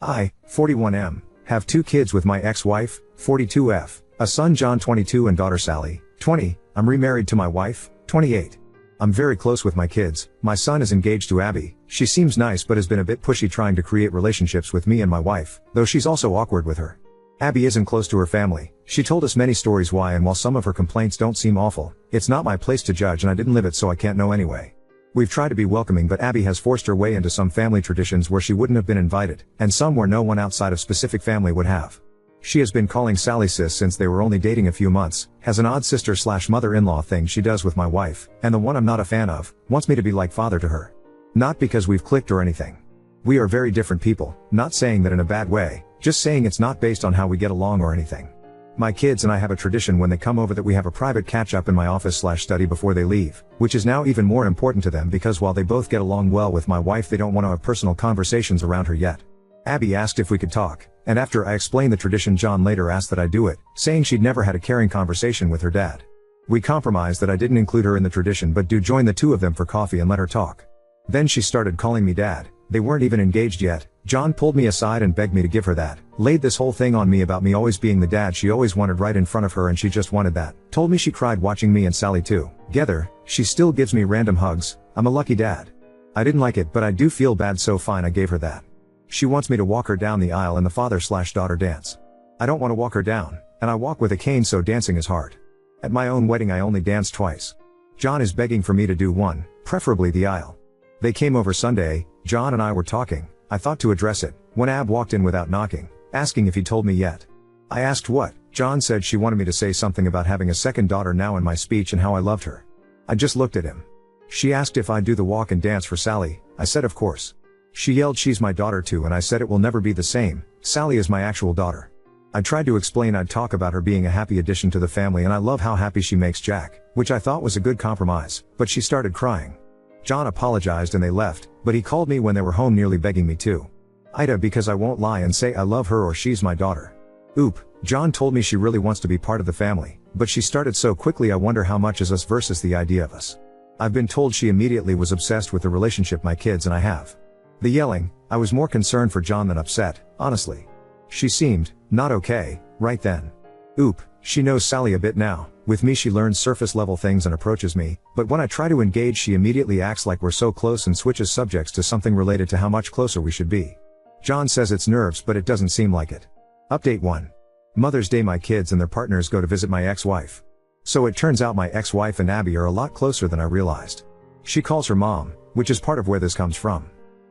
I, 41M, have 2 kids with my ex-wife, 42F, a son John 22 and daughter Sally, 20, I'm remarried to my wife, 28. I'm very close with my kids, my son is engaged to Abby, she seems nice but has been a bit pushy trying to create relationships with me and my wife, though she's also awkward with her. Abby isn't close to her family, she told us many stories why, and while some of her complaints don't seem awful, it's not my place to judge and I didn't live it so I can't know anyway. We've tried to be welcoming but Abby has forced her way into some family traditions where she wouldn't have been invited, and some where no one outside of specific family would have. She has been calling Sally sis since they were only dating a few months, has an odd sister/mother-in-law thing she does with my wife, and the one I'm not a fan of, wants me to be like father to her. Not because we've clicked or anything. We are very different people, not saying that in a bad way, just saying it's not based on how we get along or anything. My kids and I have a tradition when they come over that we have a private catch-up in my office/study before they leave, which is now even more important to them because while they both get along well with my wife they don't want to have personal conversations around her yet. Abby asked if we could talk, and after I explained the tradition John later asked that I do it, saying she'd never had a caring conversation with her dad. We compromised that I didn't include her in the tradition but do join the 2 of them for coffee and let her talk. Then she started calling me dad, they weren't even engaged yet. John pulled me aside and begged me to give her that, laid this whole thing on me about me always being the dad she always wanted right in front of her and she just wanted that, told me she cried watching me and Sally together, she still gives me random hugs, I'm a lucky dad. I didn't like it but I do feel bad so fine I gave her that. She wants me to walk her down the aisle in the father/daughter dance. I don't want to walk her down, and I walk with a cane so dancing is hard. At my own wedding I only danced twice. John is begging for me to do one, preferably the aisle. They came over Sunday, John and I were talking, I thought to address it, when Ab walked in without knocking, asking if he told me yet. I asked what, John said she wanted me to say something about having a second daughter now in my speech and how I loved her. I just looked at him. She asked if I'd do the walk and dance for Sally, I said of course. She yelled she's my daughter too and I said it will never be the same, Sally is my actual daughter. I tried to explain I'd talk about her being a happy addition to the family and I love how happy she makes Jack, which I thought was a good compromise, but she started crying. John apologized and they left, but he called me when they were home nearly begging me to. Ida because I won't lie and say I love her or she's my daughter. Oop, John told me she really wants to be part of the family, but she started so quickly I wonder how much is us versus the idea of us. I've been told she immediately was obsessed with the relationship my kids and I have. The yelling, I was more concerned for John than upset, honestly. She seemed not okay right then. Oop, she knows Sally a bit now, with me she learns surface level things and approaches me, but when I try to engage she immediately acts like we're so close and switches subjects to something related to how much closer we should be. John says it's nerves but it doesn't seem like it. Update 1. Mother's Day my kids and their partners go to visit my ex-wife. So it turns out my ex-wife and Abby are a lot closer than I realized. She calls her mom, which is part of where this comes from.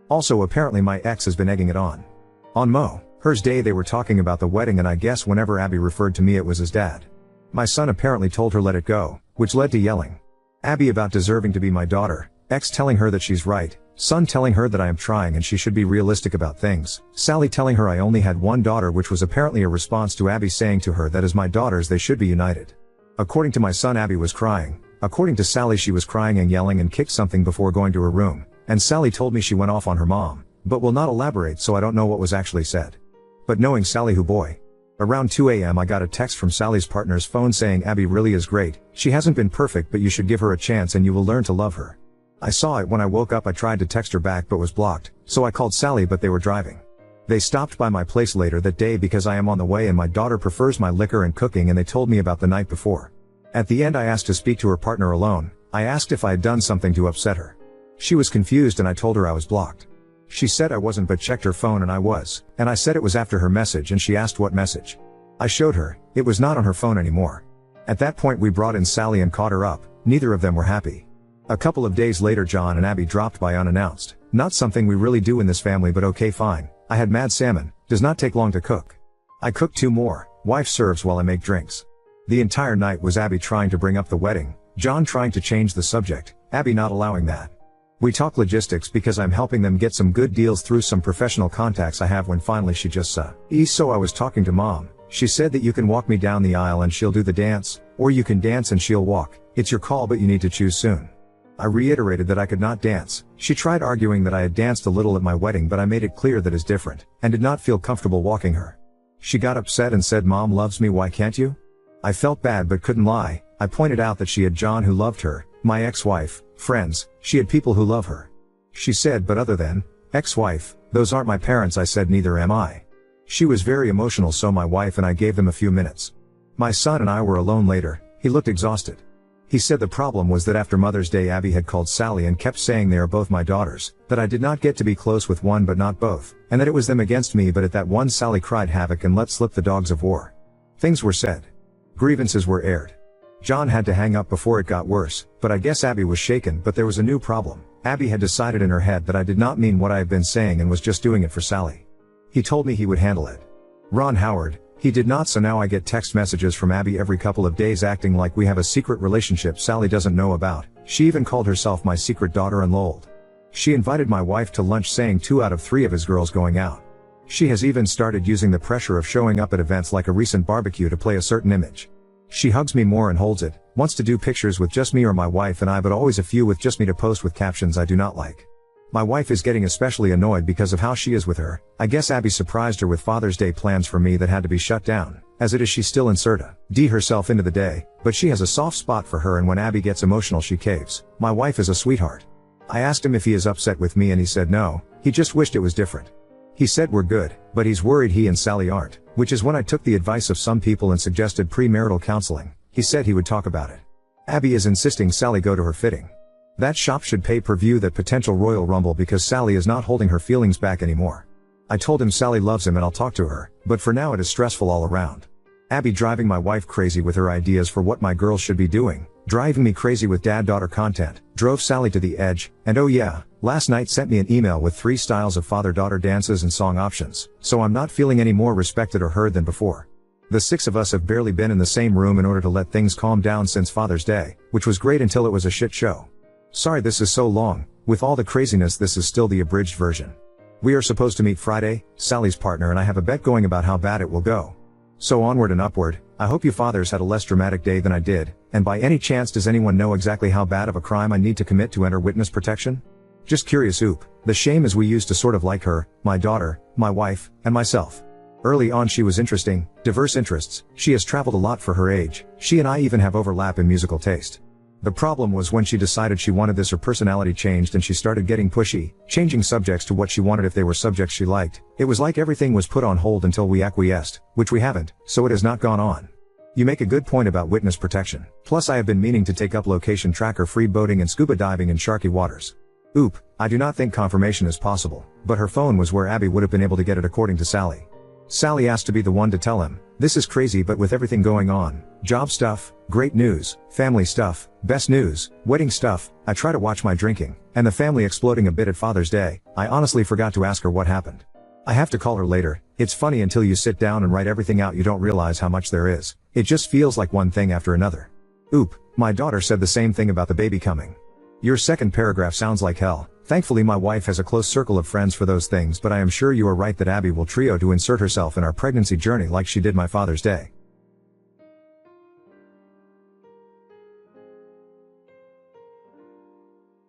Also apparently my ex has been egging it on. On hers day they were talking about the wedding and I guess whenever Abby referred to me it was as dad. My son apparently told her let it go, which led to yelling. Abby about deserving to be my daughter, ex telling her that she's right, son telling her that I am trying and she should be realistic about things, Sally telling her I only had one daughter which was apparently a response to Abby saying to her that as my daughters they should be united. According to my son Abby was crying, according to Sally she was crying and yelling and kicked something before going to her room, and Sally told me she went off on her mom, but will not elaborate so I don't know what was actually said. But knowing Sally who boy. Around 2 a.m. I got a text from Sally's partner's phone saying Abby really is great, she hasn't been perfect but you should give her a chance and you will learn to love her. I saw it when I woke up. I tried to text her back but was blocked, so I called Sally but they were driving. They stopped by my place later that day because I am on the way and my daughter prefers my liquor and cooking and they told me about the night before. At the end I asked to speak to her partner alone, I asked if I had done something to upset her. She was confused and I told her I was blocked. She said I wasn't but checked her phone and I was, and I said it was after her message and she asked what message. I showed her, it was not on her phone anymore. At that point we brought in Sally and caught her up, neither of them were happy. A couple of days later John and Abby dropped by unannounced, not something we really do in this family but okay fine, I had mad salmon, does not take long to cook. I cooked 2 more, wife serves while I make drinks. The entire night was Abby trying to bring up the wedding, John trying to change the subject, Abby not allowing that. We talk logistics because I'm helping them get some good deals through some professional contacts I have when finally she just so I was talking to mom, she said that you can walk me down the aisle and she'll do the dance, or you can dance and she'll walk, it's your call but you need to choose soon. I reiterated that I could not dance, she tried arguing that I had danced a little at my wedding but I made it clear that is different, and did not feel comfortable walking her. She got upset and said mom loves me why can't you? I felt bad but couldn't lie, I pointed out that she had John who loved her, my ex-wife, friends, she had people who love her. She said but other than ex-wife, Those aren't my parents, I said. Neither am I. She was very emotional, so my wife and I gave them a few minutes. My son and I were alone later. He looked exhausted. He said the problem was that after Mother's Day Abby had called Sally and kept saying they are both my daughters, that I did not get to be close with one but not both, and that it was them against me, but at that one Sally cried havoc and let slip the dogs of war. Things were said. Grievances were aired. John had to hang up before it got worse, but I guess Abby was shaken. But there was a new problem. Abby had decided in her head that I did not mean what I had been saying and was just doing it for Sally. He told me he would handle it. Ron Howard, he did not, so now I get text messages from Abby every couple of days acting like we have a secret relationship Sally doesn't know about. She even called herself my secret daughter and lolled. She invited my wife to lunch, saying 2 out of 3 of his girls going out. She has even started using the pressure of showing up at events like a recent barbecue to play a certain image. She hugs me more and holds it, wants to do pictures with just me or my wife and I, but always a few with just me to post with captions I do not like. My wife is getting especially annoyed because of how she is with her. I guess Abby surprised her with Father's Day plans for me that had to be shut down. As it is, she still inserts herself into the day, but she has a soft spot for her, and when Abby gets emotional she caves. My wife is a sweetheart. I asked him if he is upset with me and he said no, he just wished it was different. He said we're good, but he's worried he and Sally aren't, which is when I took the advice of some people and suggested premarital counseling. He said he would talk about it. Abby is insisting Sally go to her fitting. That shop should pay per view that potential Royal Rumble because Sally is not holding her feelings back anymore. I told him Sally loves him and I'll talk to her, but for now it is stressful all around. Abby driving my wife crazy with her ideas for what my girls should be doing, driving me crazy with dad-daughter content, drove Sally to the edge, and oh yeah, last night sent me an email with 3 styles of father-daughter dances and song options, so I'm not feeling any more respected or heard than before. The 6 of us have barely been in the same room in order to let things calm down since Father's Day, which was great until it was a shit show. Sorry this is so long, with all the craziness this is still the abridged version. We are supposed to meet Friday, Sally's partner and I have a bet going about how bad it will go. So onward and upward. I hope you fathers had a less dramatic day than I did, and by any chance does anyone know exactly how bad of a crime I need to commit to enter witness protection? Just curious. The shame is we used to sort of like her, my daughter, my wife, and myself. Early on she was interesting, diverse interests, she has traveled a lot for her age, she and I even have overlap in musical taste. The problem was when she decided she wanted this, her personality changed and she started getting pushy, changing subjects to what she wanted if they were subjects she liked. It was like everything was put on hold until we acquiesced, which we haven't, so it has not gone on. You make a good point about witness protection. Plus I have been meaning to take up location tracker free boating and scuba diving in sharky waters. I do not think confirmation is possible, but her phone was where Abby would have been able to get it according to Sally. Sally asked to be the one to tell him, this is crazy but with everything going on, job stuff, great news, family stuff, best news, wedding stuff, I try to watch my drinking, and the family exploding a bit at Father's Day, I honestly forgot to ask her what happened. I have to call her later. It's funny until you sit down and write everything out you don't realize how much there is. It just feels like one thing after another. My daughter said the same thing about the baby coming. Your second paragraph sounds like hell. Thankfully my wife has a close circle of friends for those things, but I am sure you are right that Abby will trio to insert herself in our pregnancy journey like she did my Father's Day.